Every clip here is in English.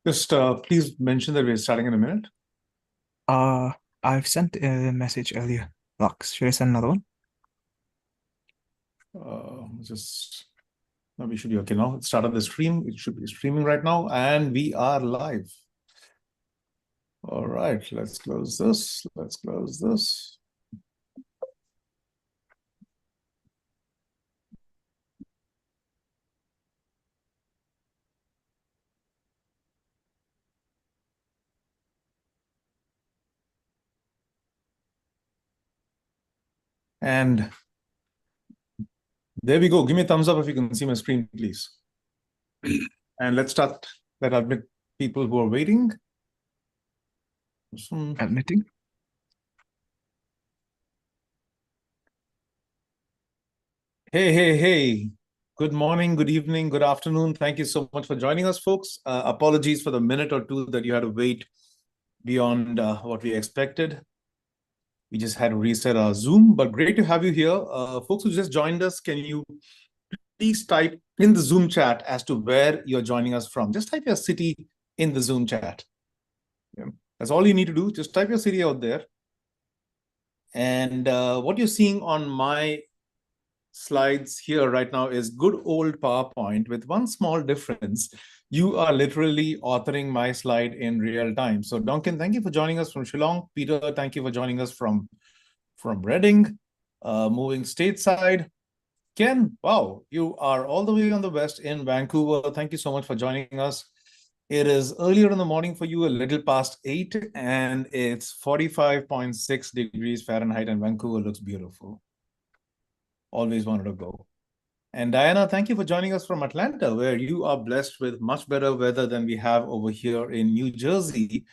Just please mention that we're starting in a minute. Uh, I've sent a message earlier. Lux, should I send another one? Just no, we should be okay now. It started the stream. It should be streaming right now, and we are live. All right, let's close this. Let's close this. And there we go. Give me a thumbs up if you can see my screen, please. And let's start. Let admit people who are waiting. Admitting? Hey. Good morning, good evening, good afternoon. Thank you so much for joining us, folks. Apologies for the minute or two that you had to wait beyond what we expected. We just had to reset our Zoom, but great to have you here. Folks who just joined us, can you please type in the Zoom chat as to where you're joining us from? Just type your city in the Zoom chat. Yeah. That's all you need to do. Just type your city out there. And what you're seeing on my slides here right now is good old PowerPoint with one small difference. You are literally authoring my slide in real time. So Duncan, thank you for joining us from Shillong. Peter, thank you for joining us from Reading, moving stateside. Ken, wow, you are all the way on the west in Vancouver. Thank you so much for joining us. It is earlier in the morning for you, a little past 8, and it's 45.6 degrees Fahrenheit, and Vancouver looks beautiful. Always wanted to go. And Diana, thank you for joining us from Atlanta, where you are blessed with much better weather than we have over here in New Jersey,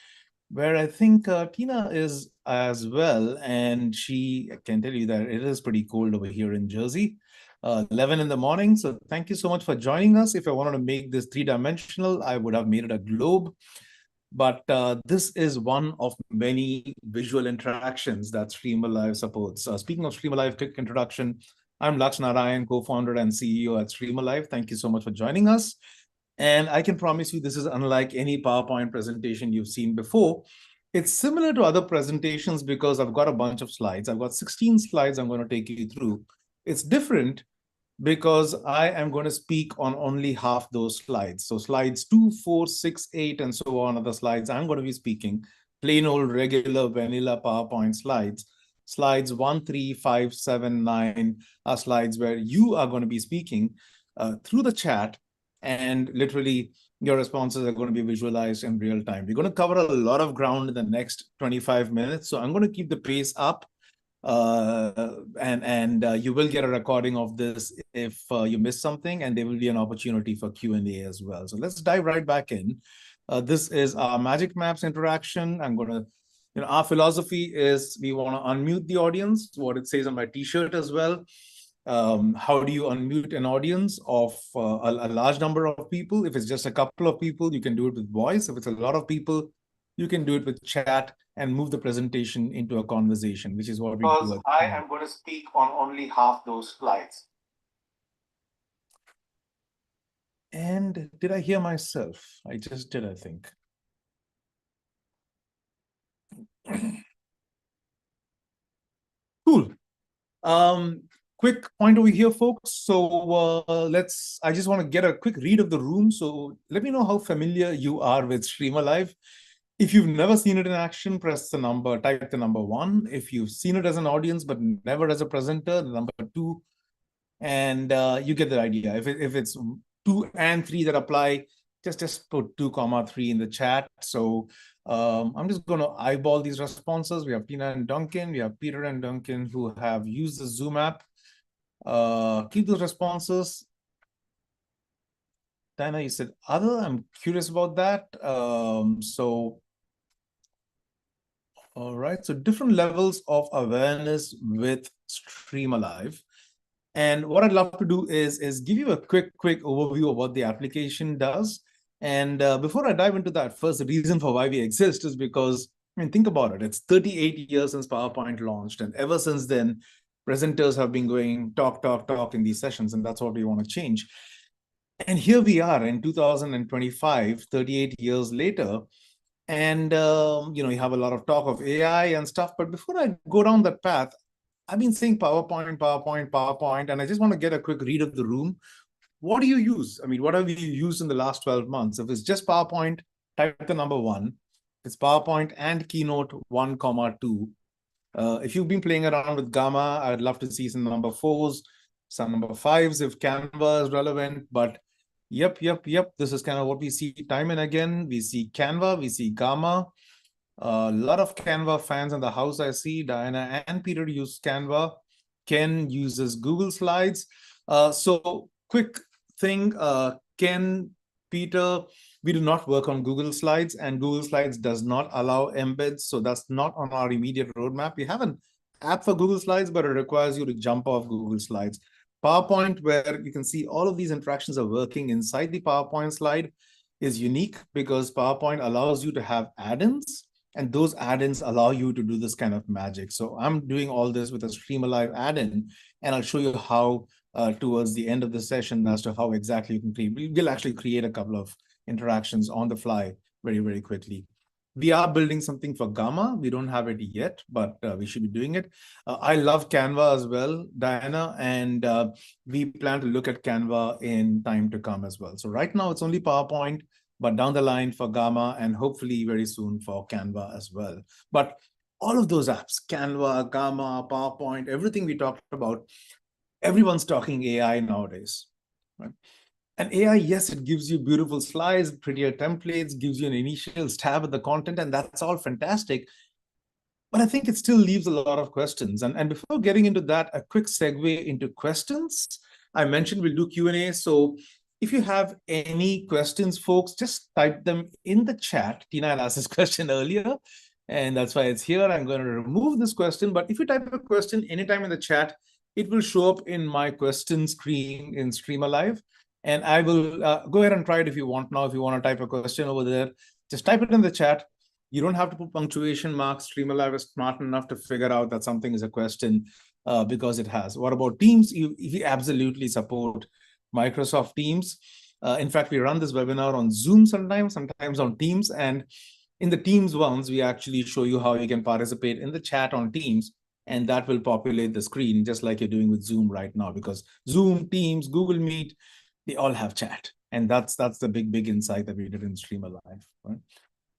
where I think Tina is as well. And she can tell you that it is pretty cold over here in Jersey, 11 in the morning. So thank you so much for joining us. If I wanted to make this three-dimensional, I would have made it a globe. But this is one of many visual interactions that Streamer Live supports. Speaking of Streamer Live, quick introduction. I'm Lux Narayan, co-founder and CEO at Streamer Live. Thank you so much for joining us. And I can promise you this is unlike any PowerPoint presentation you've seen before. It's similar to other presentations because I've got a bunch of slides. I've got 16 slides I'm going to take you through. It's different because I am going to speak on only half those slides. So slides 2, 4, 6, 8, and so on are the slides I'm going to be speaking. Plain old regular vanilla PowerPoint slides. Slides 1, 3, 5, 7, 9 are slides where you are going to be speaking through the chat, and literally your responses are going to be visualized in real time. We're going to cover a lot of ground in the next 25 minutes. So I'm going to keep the pace up. You will get a recording of this if you miss something, and there will be an opportunity for Q&A as well. So let's dive right back in. This is our Magic Maps interaction. I'm going to, our philosophy is we want to unmute the audience, what it says on my t-shirt as well. How do you unmute an audience of a large number of people? If it's just a couple of people, you can do it with voice. If it's a lot of people, you can do it with chat and move the presentation into a conversation, which is what we do. Because I am going to speak on only half those slides. And did I hear myself? I just did, I think. Cool. Quick point over here, folks. So I just want to get a quick read of the room. So let me know how familiar you are with Streamer Live. If you've never seen it in action, press the number, type the number 1. If you've seen it as an audience, but never as a presenter, the number 2. And you get the idea. If it's 2 and 3 that apply, just put 2, 3 in the chat. So I'm just going to eyeball these responses. We have Tina and Duncan. We have Peter and Duncan who have used the Zoom app. Keep those responses. Diana, you said other. I'm curious about that. All right, so different levels of awareness with Stream Alive. And what I'd love to do is give you a quick overview of what the application does. And before I dive into that, first, the reason for why we exist is because, think about it. It's 38 years since PowerPoint launched. And ever since then, presenters have been going talk in these sessions. And that's what we want to change. And here we are in 2025, 38 years later. And, you have a lot of talk of AI and stuff. But before I go down that path, I've been saying PowerPoint, PowerPoint, PowerPoint, and I just want to get a quick read of the room. What do you use? I mean, what have you used in the last 12 months? If it's just PowerPoint, type the number one. It's PowerPoint and Keynote 1, 2. If you've been playing around with Gamma, I'd love to see some number fours, some number fives if Canva is relevant. But yep. This is kind of what we see time and again. We see Canva, we see Gamma. A lot of Canva fans in the house, I see. Diana and Peter use Canva. Ken uses Google Slides. So quick thing, Ken, Peter, we do not work on Google Slides, and Google Slides does not allow embeds. So that's not on our immediate roadmap. We have an app for Google Slides, but it requires you to jump off Google Slides. PowerPoint, where you can see all of these interactions are working inside the PowerPoint slide, is unique because PowerPoint allows you to have add-ins, and those add-ins allow you to do this kind of magic. So I'm doing all this with a Streamalive add-in, and I'll show you how towards the end of the session as to how exactly you can create. We'll actually create a couple of interactions on the fly very, very quickly. We are building something for Gamma. We don't have it yet, but we should be doing it. I love Canva as well, Diana, and we plan to look at Canva in time to come as well. So right now it's only PowerPoint, but down the line for Gamma and hopefully very soon for Canva as well. But all of those apps, Canva, Gamma, PowerPoint, everything we talked about, everyone's talking AI nowadays, right? And AI, yes, it gives you beautiful slides, prettier templates, gives you an initial stab at the content, and that's all fantastic. But I think it still leaves a lot of questions. And before getting into that, a quick segue into questions. I mentioned we'll do Q&A. So if you have any questions, folks, just type them in the chat. Tina had asked this question earlier, and that's why it's here. I'm going to remove this question. But if you type a question anytime in the chat, it will show up in my question screen in Streamalive. And I will go ahead and try it if you want now. If you want to type a question over there, just type it in the chat. You don't have to put punctuation marks. Streamalive is smart enough to figure out that something is a question because it has. What about Teams? We absolutely support Microsoft Teams. In fact, we run this webinar on Zoom sometimes on Teams. And in the Teams ones, we actually show you how you can participate in the chat on Teams. And that will populate the screen just like you're doing with Zoom right now, because Zoom, Teams, Google Meet, they all have chat. And that's the big insight that we did in Streamalive. Right?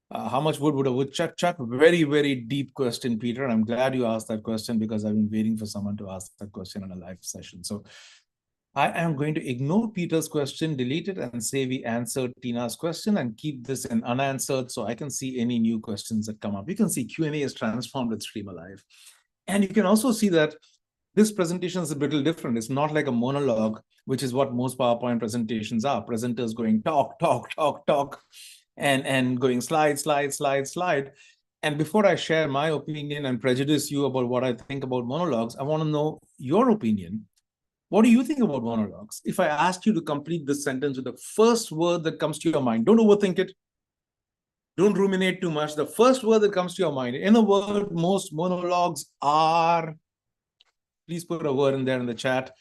How much wood would a woodchuck chuck? Very, very deep question, Peter. And I'm glad you asked that question because I've been waiting for someone to ask that question in a live session. So I am going to ignore Peter's question, delete it, and say we answered Tina's question and keep this in unanswered so I can see any new questions that come up. You can see Q&A is transformed with Streamalive. And you can also see that this presentation is a little different. It's not like a monologue, which is what most PowerPoint presentations are. Presenters going talk, and going slide. And before I share my opinion and prejudice you about what I think about monologues, I want to know your opinion. What do you think about monologues? If I asked you to complete this sentence with the first word that comes to your mind, don't overthink it. Don't ruminate too much. The first word that comes to your mind. In a word, most monologues are... Please put a word in there in the chat.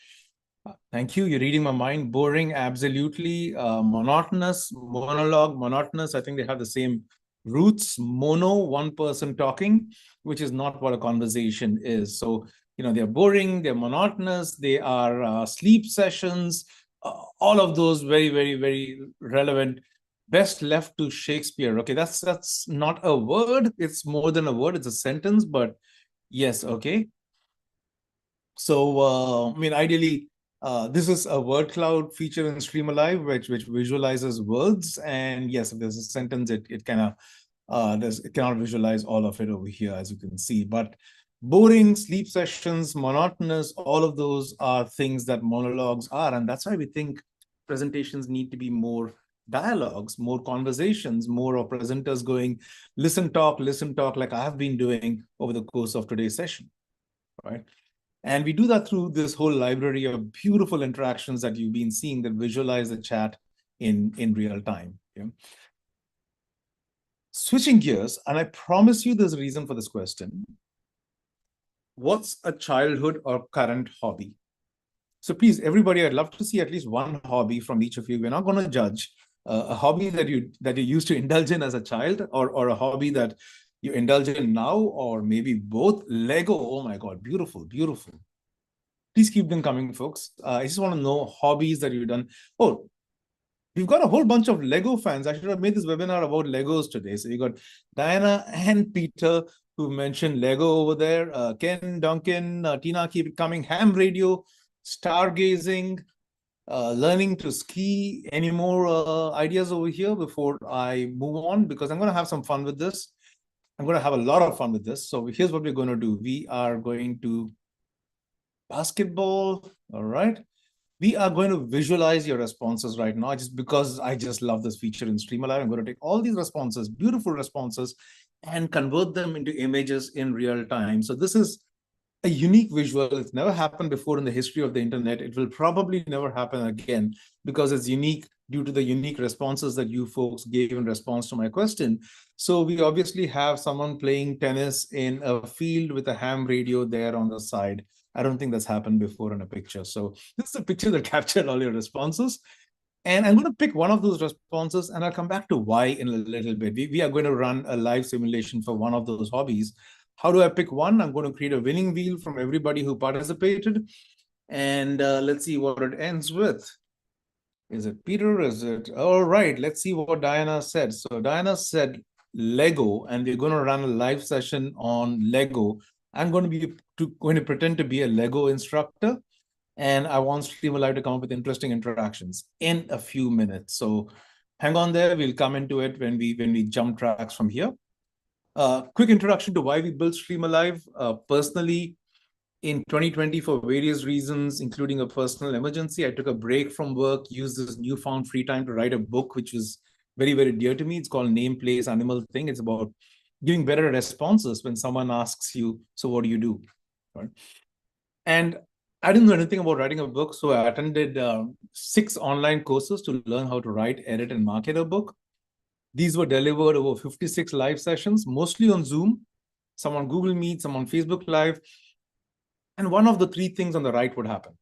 Thank you. You're reading my mind. Boring, absolutely. Monotonous, monologue, monotonous. I think they have the same roots. Mono, one person talking, which is not what a conversation is. So, they're boring, they're monotonous, they are sleep sessions, all of those very, very, very relevant. Best left to Shakespeare. Okay, that's not a word. It's more than a word. It's a sentence, but yes, okay. So, ideally, this is a word cloud feature in Streamalive, which visualizes words. And yes, if there's a sentence, it kind of it cannot visualize all of it over here, as you can see. But boring, sleep sessions, monotonous, all of those are things that monologues are. And that's why we think presentations need to be more dialogues, more conversations, more of presenters going, listen, talk, like I have been doing over the course of today's session, right? And we do that through this whole library of beautiful interactions that you've been seeing that visualize the chat in real time. Okay? Switching gears, and I promise you there's a reason for this question. What's a childhood or current hobby? So please, everybody, I'd love to see at least one hobby from each of you. We're not going to judge a hobby that you used to indulge in as a child, or a hobby that you indulge in now, or maybe both. Lego, oh my God, beautiful, beautiful. Please keep them coming, folks. I just want to know hobbies that you've done. Oh, we've got a whole bunch of Lego fans. I should have made this webinar about Legos today. So you got Diana and Peter who mentioned Lego over there. Ken, Duncan, Tina, keep it coming. Ham radio, stargazing, learning to ski. Any more ideas over here before I move on? Because I'm going to have some fun with this. I'm going to have a lot of fun with this. So here's what we're going to do. We are going to basketball. All right. We are going to visualize your responses right now, just because I just love this feature in Streamalive. I'm going to take all these responses, beautiful responses, and convert them into images in real time. So this is a unique visual. It's never happened before in the history of the internet. It will probably never happen again because it's unique due to the unique responses that you folks gave in response to my question. So we obviously have someone playing tennis in a field with a ham radio there on the side. I don't think that's happened before in a picture. So this is a picture that captured all your responses. And I'm going to pick one of those responses, and I'll come back to why in a little bit. We are going to run a live simulation for one of those hobbies. How do I pick one? I'm going to create a winning wheel from everybody who participated. And let's see what it ends with. Is it Peter? Is it? All right, let's see what Diana said. So Diana said Lego, and we're going to run a live session on Lego. I'm going to pretend to be a Lego instructor, and I want Streamalive to come up with interesting interactions in a few minutes. So hang on there. We'll come into it when we jump tracks from here. Quick introduction to why we built Streamalive. Personally, in 2020, for various reasons, including a personal emergency, I took a break from work, used this newfound free time to write a book, which was very, very dear to me. It's called Name, Place, Animal Thing. It's about giving better responses when someone asks you, so what do you do? Right? And I didn't know anything about writing a book, so I attended 6 online courses to learn how to write, edit, and market a book. These were delivered over 56 live sessions, mostly on Zoom, some on Google Meet, some on Facebook Live. And one of the 3 things on the right would happen.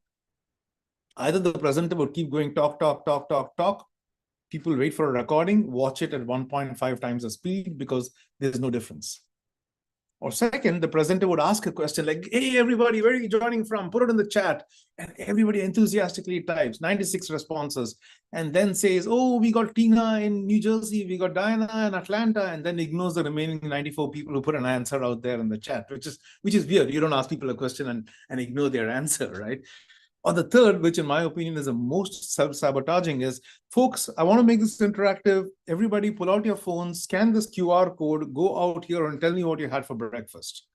Either the presenter would keep going talk, talk, talk, talk, talk. People wait for a recording, watch it at 1.5 times the speed because there's no difference. Or second, the presenter would ask a question like, hey, everybody, where are you joining from? Put it in the chat. And everybody enthusiastically types 96 responses and then says, oh, we got Tina in New Jersey, we got Diana in Atlanta, and then ignores the remaining 94 people who put an answer out there in the chat, which is weird. You don't ask people a question and ignore their answer, right? Or the third, which in my opinion is the most self-sabotaging, is, folks, I want to make this interactive. Everybody pull out your phones, scan this QR code, go out here and tell me what you had for breakfast.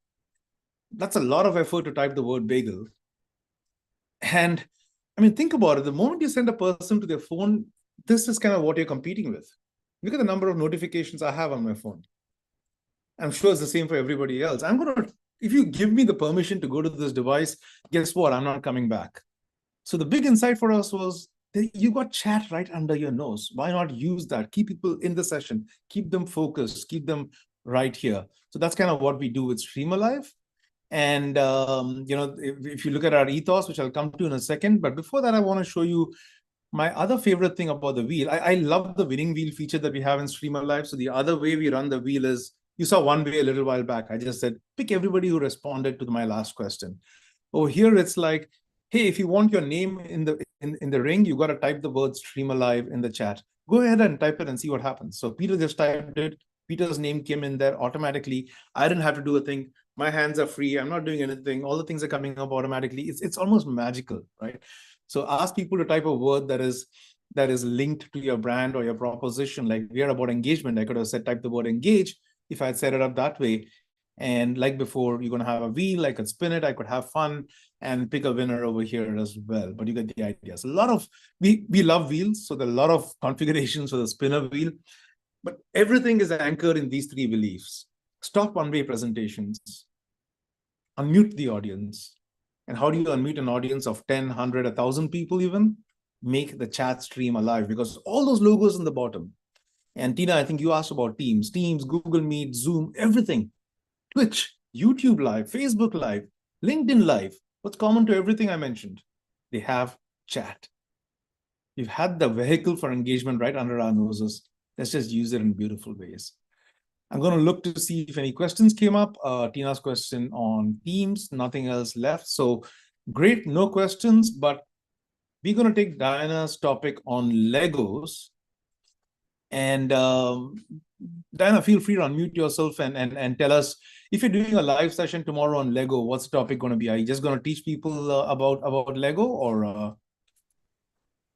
That's a lot of effort to type the word bagel. And I mean, think about it. The moment you send a person to their phone, this is kind of what you're competing with. Look at the number of notifications I have on my phone. I'm sure it's the same for everybody else. If you give me the permission to go to this device, guess what? I'm not coming back. So the big insight for us was you got chat right under your nose. Why not use that? Keep people in the session, keep them focused, keep them right here. So that's kind of what we do with Streamalive. And if you look at our ethos, which I'll come to in a second, but before that, I want to show you my other favorite thing about the wheel. I love the winning wheel feature that we have in Streamalive. So the other way we run the wheel is, you saw one way a little while back. I just said, pick everybody who responded to my last question. Over here, it's like, hey, if you want your name in the ring, you got to type the word Streamalive in the chat. Go ahead and type it and see what happens. So Peter just typed it. Peter's name came in there automatically. I didn't have to do a thing. My hands are free. I'm not doing anything. All the things are coming up automatically. It's almost magical, right? So ask people to type a word that is linked to your brand or your proposition. Like we are about engagement. I could have said type the word engage if I had set it up that way. And like before, you're going to have a wheel. I could spin it. I could have fun and pick a winner over here as well. But you get the idea. So we love wheels. So there are a lot of configurations for the spinner wheel. But everything is anchored in these 3 beliefs. Stop one-way presentations. Unmute the audience. And how do you unmute an audience of 10, 100, 1,000 people even? Make the chat stream alive, because all those logos in the bottom. And Tina, I think you asked about Teams, Google Meet, Zoom, everything. Twitch, YouTube Live, Facebook Live, LinkedIn Live. What's common to everything I mentioned? They have chat. We've had the vehicle for engagement right under our noses. Let's just use it in beautiful ways. I'm going to look to see if any questions came up. Tina's question on Teams, nothing else left. So great, no questions, but we're going to take Diana's topic on Legos. And Diana, feel free to unmute yourself and tell us, if you're doing a live session tomorrow on Lego, what's the topic going to be? Are you just going to teach people about Lego, or?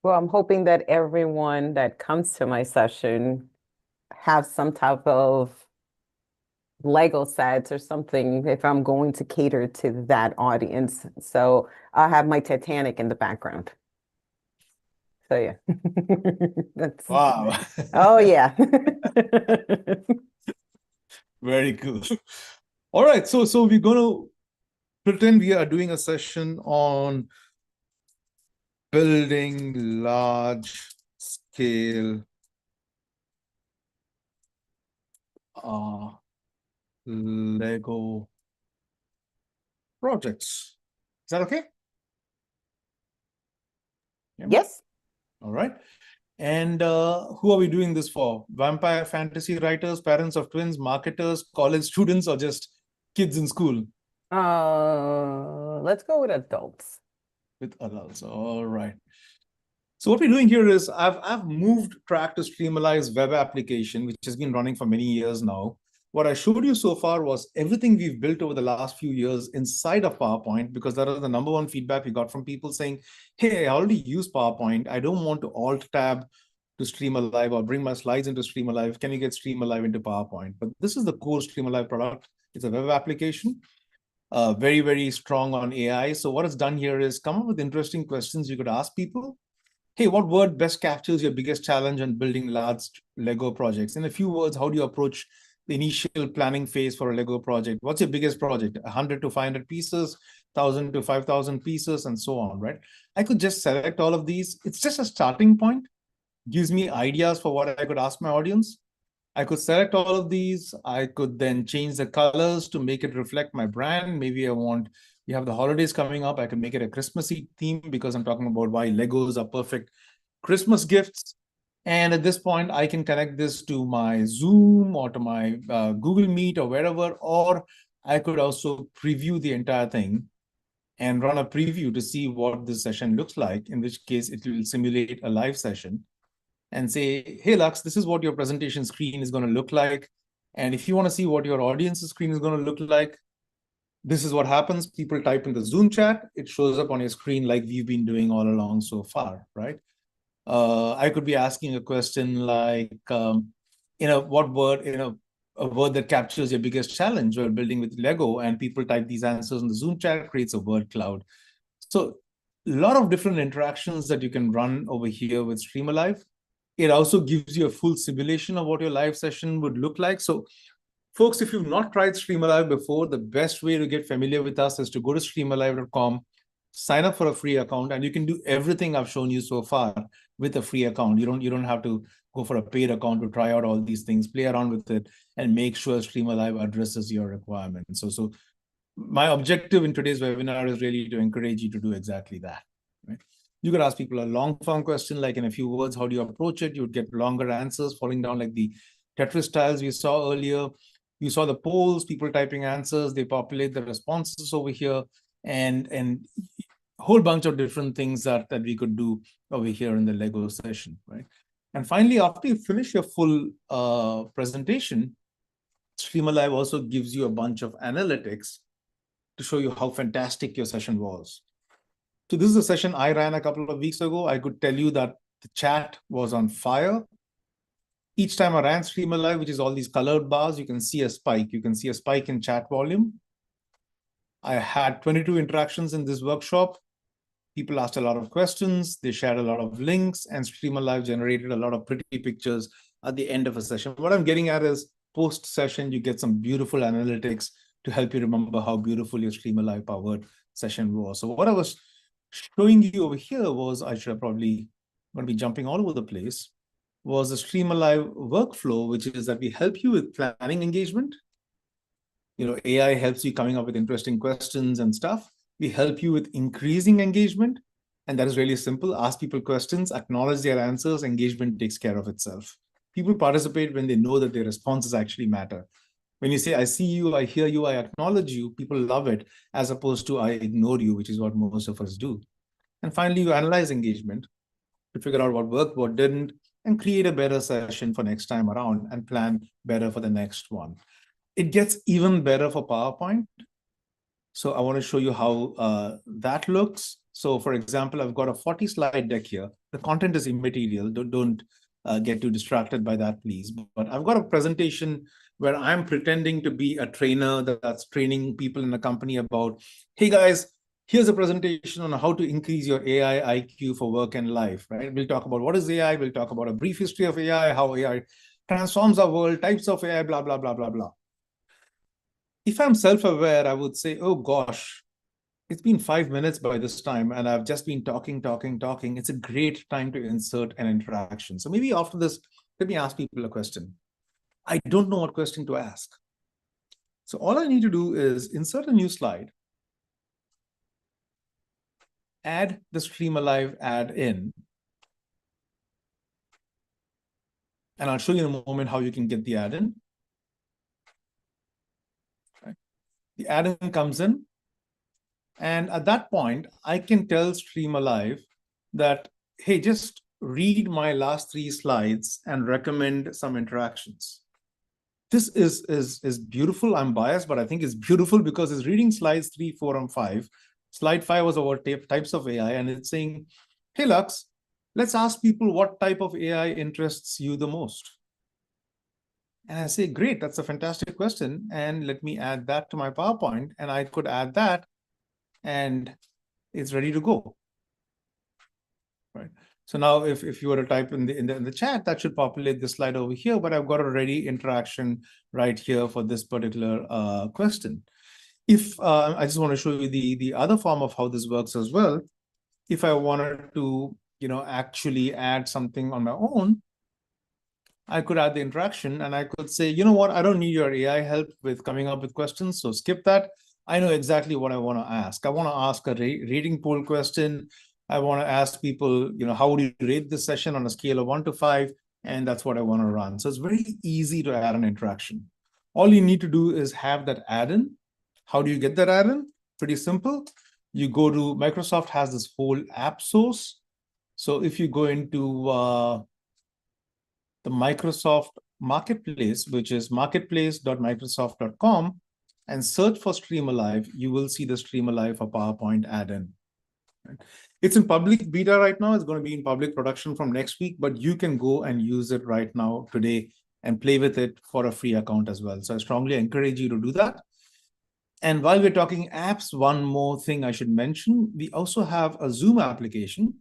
Well, I'm hoping that everyone that comes to my session have some type of Lego sets or something if I'm going to cater to that audience. So I'll have my Titanic in the background. So yeah. That's Wow. Oh yeah. Very cool. All right, so we're going to pretend we are doing a session on building large scale Lego projects. Is that okay? Yeah. Yes. All right. And who are we doing this for? Vampire fantasy writers, parents of twins, marketers, college students, or just kids in school? Let's go with adults. With adults. All right. So what we're doing here is I've moved track to Streamalive's web application, which has been running for many years now. What I showed you so far was everything we've built over the last few years inside of PowerPoint, because that is the number one feedback we got from people saying, hey, I already use PowerPoint. I don't want to alt tab to Streamalive or bring my slides into Streamalive. Can you get Streamalive into PowerPoint? But this is the core Streamalive product. It's a web application, very, very strong on AI. So what it's done here is come up with interesting questions you could ask people. Hey, what word best captures your biggest challenge on building large Lego projects? In a few words, how do you approach the initial planning phase for a Lego project? What's your biggest project? 100 to 500 pieces, 1,000 to 5,000 pieces, and so on, right? I could just select all of these. It's just a starting point. Gives me ideas for what I could ask my audience. I could select all of these. I could then change the colors to make it reflect my brand. Maybe we have the holidays coming up. I can make it a Christmassy theme because I'm talking about why Legos are perfect Christmas gifts. And at this point, I can connect this to my Zoom or to my Google Meet or wherever, or I could also preview the entire thing and run a preview to see what this session looks like, in which case it will simulate a live session and say, hey, Lux, this is what your presentation screen is going to look like. And if you want to see what your audience's screen is going to look like, this is what happens. People type in the Zoom chat. It shows up on your screen like we've been doing all along so far, right? I could be asking a question like, what word, a word that captures your biggest challenge while building with Lego, and people type these answers in the Zoom chat, creates a word cloud. So a lot of different interactions that you can run over here with Streamalive. It also gives you a full simulation of what your live session would look like. So folks, if you've not tried Streamalive before, the best way to get familiar with us is to go to streamalive.com, sign up for a free account, and you can do everything I've shown you so far with a free account. You don't have to go for a paid account to try out all these things. Play around with it and make sure Streamalive addresses your requirements. So my objective in today's webinar is really to encourage you to do exactly that. Right? You could ask people a long form question, like in a few words, how do you approach it? You would get longer answers falling down like the Tetris tiles we saw earlier. You saw the polls, people typing answers, they populate the responses over here, and a whole bunch of different things that we could do over here in the Lego session, right? And finally, after you finish your full presentation, Streamalive also gives you a bunch of analytics to show you how fantastic your session was. So this is a session I ran a couple of weeks ago. I could tell you that the chat was on fire. Each time I ran Streamalive, which is all these colored bars, you can see a spike. You can see a spike in chat volume. I had 22 interactions in this workshop. People asked a lot of questions. They shared a lot of links, and Streamalive generated a lot of pretty pictures at the end of a session. What I'm getting at is post-session, you get some beautiful analytics to help you remember how beautiful your Streamalive powered session was. So what I was showing you over here was, I should have probably going to be jumping all over the place, was a Streamalive workflow, which is that we help you with planning engagement. AI helps you coming up with interesting questions and stuff. We help you with increasing engagement. And that is really simple. Ask people questions, acknowledge their answers, engagement takes care of itself. People participate when they know that their responses actually matter. When you say, I see you, I hear you, I acknowledge you, people love it, as opposed to I ignore you, which is what most of us do. And finally, you analyze engagement to figure out what worked, what didn't, and create a better session for next time around and plan better for the next one. It gets even better for PowerPoint. So I want to show you how that looks. So for example, I've got a 40 slide deck here. The content is immaterial. Don't get too distracted by that, please. But I've got a presentation where I'm pretending to be a trainer that's training people in a company about, hey guys, here's a presentation on how to increase your AI IQ for work and life, right? We'll talk about what is AI. We'll talk about a brief history of AI, how AI transforms our world, types of AI, blah, blah, blah, blah, blah. If I'm self-aware, I would say, oh gosh, it's been 5 minutes by this time, and I've just been talking. It's a great time to insert an interaction. So maybe after this, let me ask people a question. I don't know what question to ask. So all I need to do is insert a new slide, add the Stream Alive add in, and I'll show you in a moment how you can get the add in. Right. The add in comes in. And at that point, I can tell Stream Alive that, hey, just read my last 3 slides and recommend some interactions. This is beautiful. I'm biased, but I think it's beautiful because it's reading slides 3, 4, and 5. Slide 5 was about types of AI, and it's saying, hey, Lux, let's ask people what type of AI interests you the most. And I say, great, that's a fantastic question. And let me add that to my PowerPoint. And I could add that, and it's ready to go. Right. So now if you were to type in the chat, that should populate the slide over here, but I've got a ready interaction right here for this particular question. If I just want to show you the other form of how this works as well. If I wanted to, actually add something on my own, I could add the interaction and I could say, you know what, I don't need your AI help with coming up with questions, so skip that. I know exactly what I want to ask. I want to ask a rating poll question. I want to ask people, how would you rate this session on a scale of 1 to 5? And that's what I want to run. So it's very easy to add an interaction. All you need to do is have that add-in. How do you get that add-in? Pretty simple. You go to, Microsoft has this whole app source. So if you go into the Microsoft Marketplace, which is marketplace.microsoft.com, and search for Stream Alive, you will see the Stream Alive for PowerPoint add-in. Right? It's in public beta right now. It's going to be in public production from next week, but you can go and use it right now today and play with it for a free account as well. So I strongly encourage you to do that. And while we're talking apps, one more thing I should mention, we also have a Zoom application.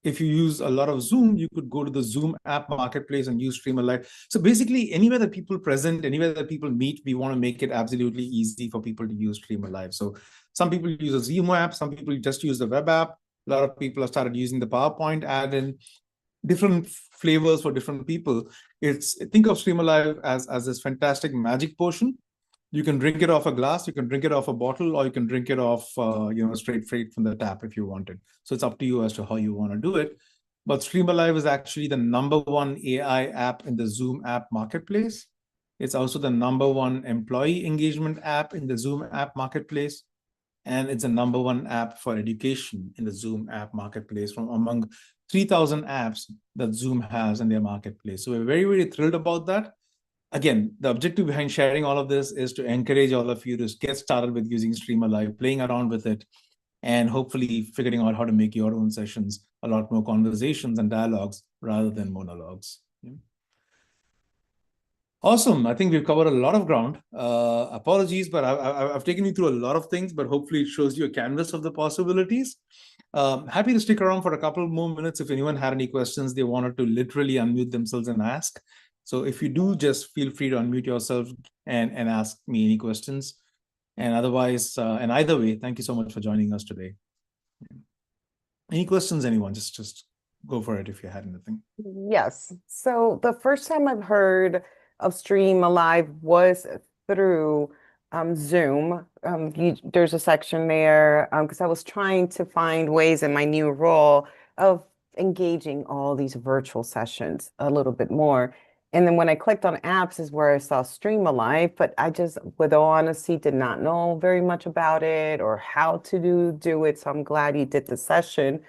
If you use a lot of Zoom, you could go to the Zoom app marketplace and use Stream Alive. So basically, anywhere that people present, anywhere that people meet, we want to make it absolutely easy for people to use Stream Alive. So some people use a Zoom app, some people just use the web app. A lot of people have started using the PowerPoint add-in, different flavors for different people. Think of Stream Alive as this fantastic magic potion. You can drink it off a glass, you can drink it off a bottle, or you can drink it off, straight from the tap if you wanted. So it's up to you as to how you want to do it. But Stream Alive is actually the #1 AI app in the Zoom app marketplace. It's also the #1 employee engagement app in the Zoom app marketplace. And it's the #1 app for education in the Zoom app marketplace from among 3,000 apps that Zoom has in their marketplace. So we're very, very thrilled about that. Again, the objective behind sharing all of this is to encourage all of you to get started with using Stream Alive, playing around with it, and hopefully figuring out how to make your own sessions a lot more conversations and dialogues rather than monologues. Yeah. Awesome. I think we've covered a lot of ground. Apologies, but I've taken you through a lot of things, but hopefully it shows you a canvas of the possibilities. Happy to stick around for a couple more minutes if anyone had any questions they wanted to literally unmute themselves and ask. So if you do, just feel free to unmute yourself and ask me any questions. And otherwise, and either way, thank you so much for joining us today. Any questions, anyone? Just go for it if you had anything. Yes. So the first time I've heard of Stream Alive was through Zoom. There's a section there because I was trying to find ways in my new role of engaging all these virtual sessions a little bit more. And then when I clicked on apps is where I saw Stream Alive, but I just, with all honesty, did not know very much about it or how to do it. So I'm glad you did the session.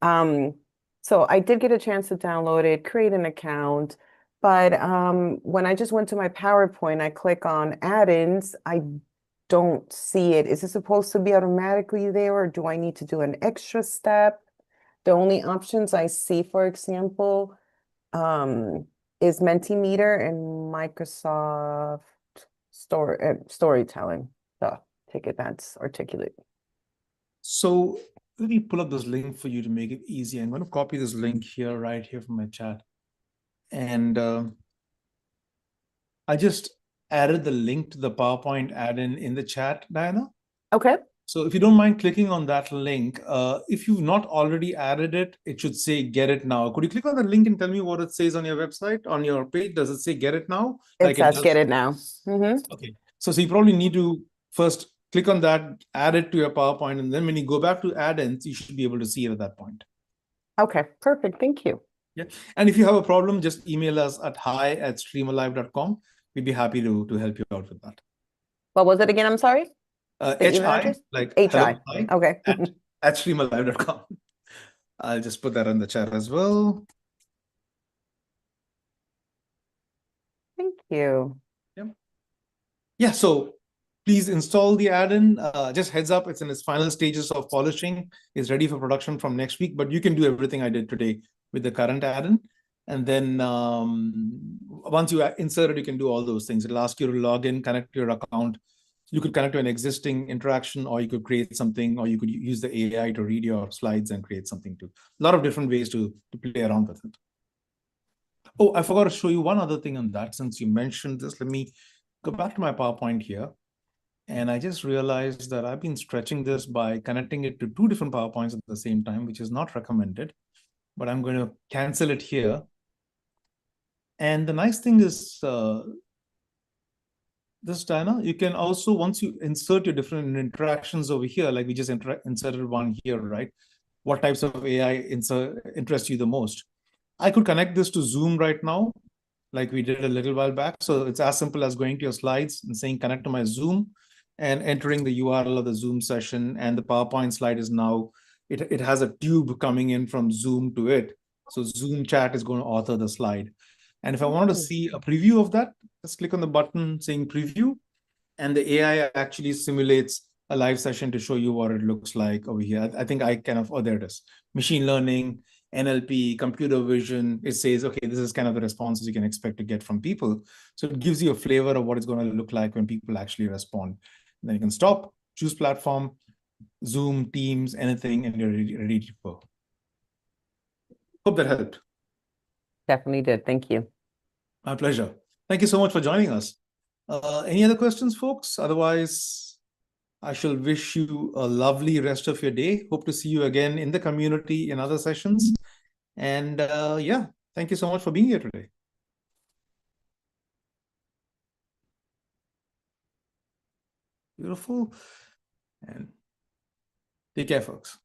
Um, so I did get a chance to download it, create an account, but when I just went to my PowerPoint, I click on add-ins, I don't see it. Is it supposed to be automatically there, or do I need to do an extra step? The only options I see, for example, is Mentimeter and Microsoft Storytelling. So take it, that's Articulate. So let me pull up this link for you to make it easy. I'm going to copy this link here, right here from my chat. And I just added the link to the PowerPoint add-in in the chat, Diana. Okay. So if you don't mind clicking on that link, if you've not already added it, it should say get it now. Could you click on the link and tell me what it says on your website, on your page? Does it say get it now? It says get it now. Okay. So you probably need to first click on that, add it to your PowerPoint, and then when you go back to add-ins, you should be able to see it at that point. Okay, perfect. Thank you. Yeah. And if you have a problem, just email us at hi@streamalive.com. We'd be happy to help you out with that. What was it again? I'm sorry. The email HI, address? like HI. hello, hi, Okay. at streamalive.com. I'll just put that in the chat as well. Thank you. Yeah, so please install the add-in. Just heads up, it's in its final stages of polishing. It's ready for production from next week, but you can do everything I did today with the current add-in. And then once you insert it, you can do all those things. It'll ask you to log in, connect to your account. You could connect to an existing interaction, or you could create something, or you could use the AI to read your slides and create something too. A lot of different ways to play around with it. Oh, I forgot to show you one other thing on that. Since you mentioned this, let me go back to my PowerPoint here. And I just realized that I've been stretching this by connecting it to two different PowerPoints at the same time, which is not recommended, but I'm going to cancel it here. And the nice thing is this, Diana, you can also, once you insert your different interactions over here, like we just inserted one here, right? What types of AI interest you the most? I could connect this to Zoom right now, like we did a little while back. So it's as simple as going to your slides and saying connect to my Zoom and entering the URL of the Zoom session. And the PowerPoint slide is now, it has a tube coming in from Zoom to it. So Zoom chat is going to author the slide. And if I wanted to see a preview of that, just click on the button saying preview, and the AI actually simulates a live session to show you what it looks like over here. I think I kind of, oh, there it is. Machine learning, NLP, computer vision. It says, okay, this is kind of the responses you can expect to get from people. So it gives you a flavor of what it's going to look like when people actually respond. And then you can stop, choose platform, Zoom, Teams, anything, and you're ready to go. Hope that helped. Definitely did. Thank you. My pleasure. Thank you so much for joining us. Any other questions, folks? Otherwise, I shall wish you a lovely rest of your day. Hope to see you again in the community in other sessions. And yeah, thank you so much for being here today. Beautiful. And take care, folks.